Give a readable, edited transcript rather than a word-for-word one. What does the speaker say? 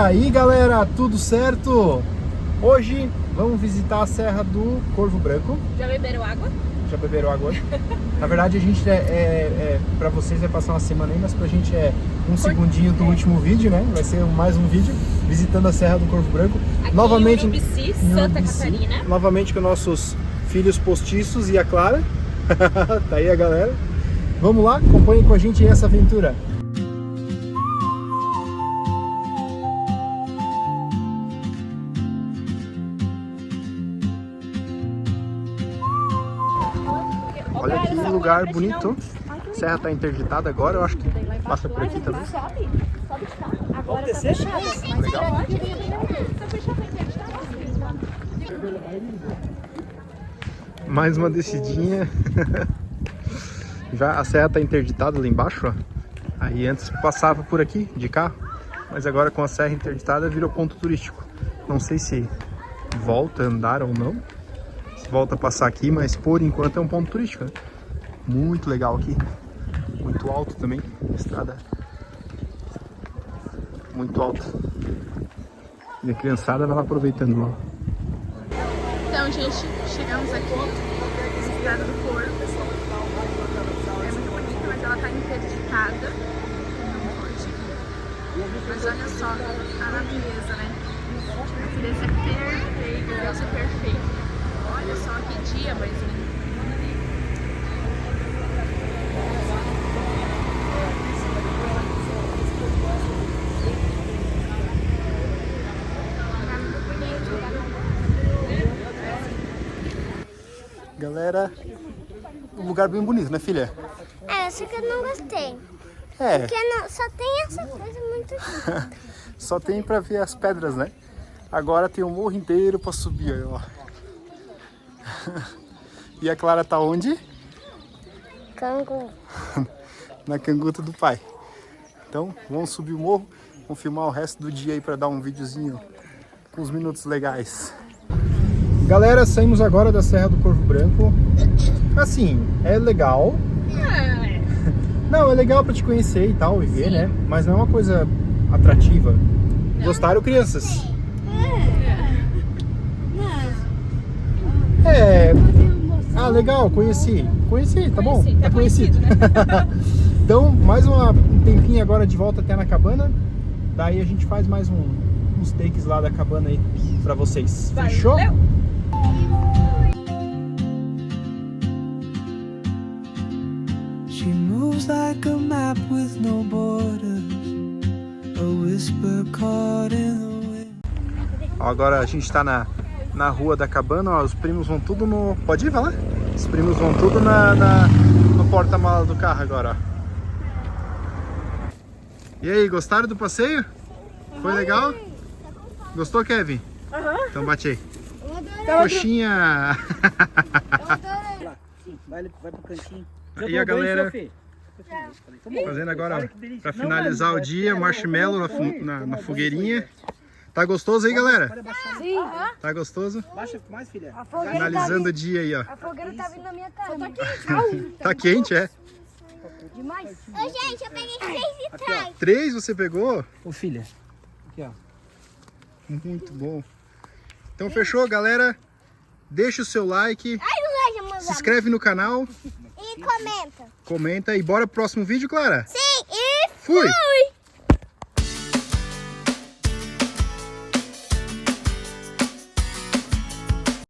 aí galera, tudo certo? Hoje vamos visitar a Serra do Corvo Branco. Já beberam água? Já beberam água hoje? Na verdade a gente pra vocês vai passar uma semana aí, mas pra gente é segundinho do último vídeo, né? Vai ser mais um vídeo visitando a Serra do Corvo Branco. Aqui Novamente em Urubici, Santa Catarina. Novamente com nossos filhos postiços e a Clara. Tá aí a galera. Vamos lá, acompanhem com a gente essa aventura. Olha que lugar bonito. A serra tá interditada agora, eu acho que passa por aqui também. Agora tá fechado. Legal. Mais uma descidinha. Já a serra tá interditada lá embaixo, ó. Aí antes passava por aqui de carro, mas agora com a serra interditada virou ponto turístico. Não sei se volta a andar ou não, se volta a passar aqui, mas por enquanto é um ponto turístico, né? Muito legal aqui, muito alto também, estrada muito alta. E a criançada vai lá aproveitando lá. Então, gente, chegamos aqui na Estrada do Corvo. É muito bonita, mas ela tá interditada. Não pode. Mas olha só a natureza, né? A natureza é perfeita, Deus é perfeito. Olha só que dia, mas Galera, um lugar bem bonito, né, filha? É, só que eu não gostei. É. Porque só tem essa coisa muito... Só tem pra ver as pedras, né? Agora tem o morro inteiro pra subir, aí, ó. E a Clara tá onde? Cangu. Na canguta do pai. Então, vamos subir o morro, vamos filmar o resto do dia aí pra dar um videozinho com uns minutos legais. Galera, saímos agora da Serra do Corvo Branco. Assim, é legal. Não, é legal pra te conhecer e tal, e ver, né? Mas não é uma coisa atrativa. Gostaram, crianças? Ah, legal, conheci, tá bom? Tá conhecido. Né? Então, mais um tempinho agora de volta até na cabana. Daí a gente faz mais uns takes lá da cabana aí pra vocês. Fechou? Valeu. She moves like a map with no borders, a whisper caught in the wind. Agora a gente tá na rua da cabana, ó, os primos vão tudo no... Pode ir, vai lá? Os primos vão tudo no porta-mala do carro agora, ó. E aí, gostaram do passeio? Foi legal? Gostou, Kevin? Então bate aí. Coxinha! Vai pro cantinho. Aí a galera fazendo agora para finalizar o dia, marshmallow na fogueirinha. Tá gostoso aí, galera? Sim. Tá gostoso? Baixa mais, filha. Finalizando o dia aí, ó. A fogueira tá vindo na minha cara. Tá quente, é? Demais. Ô, gente, eu peguei 3 litros. 3 você pegou? Ô, filha. Aqui, ó. Muito bom. Então fechou, galera? Deixa o seu like, se inscreve no canal, E comenta. comenta e bora pro próximo vídeo, Clara? Sim, e Fui!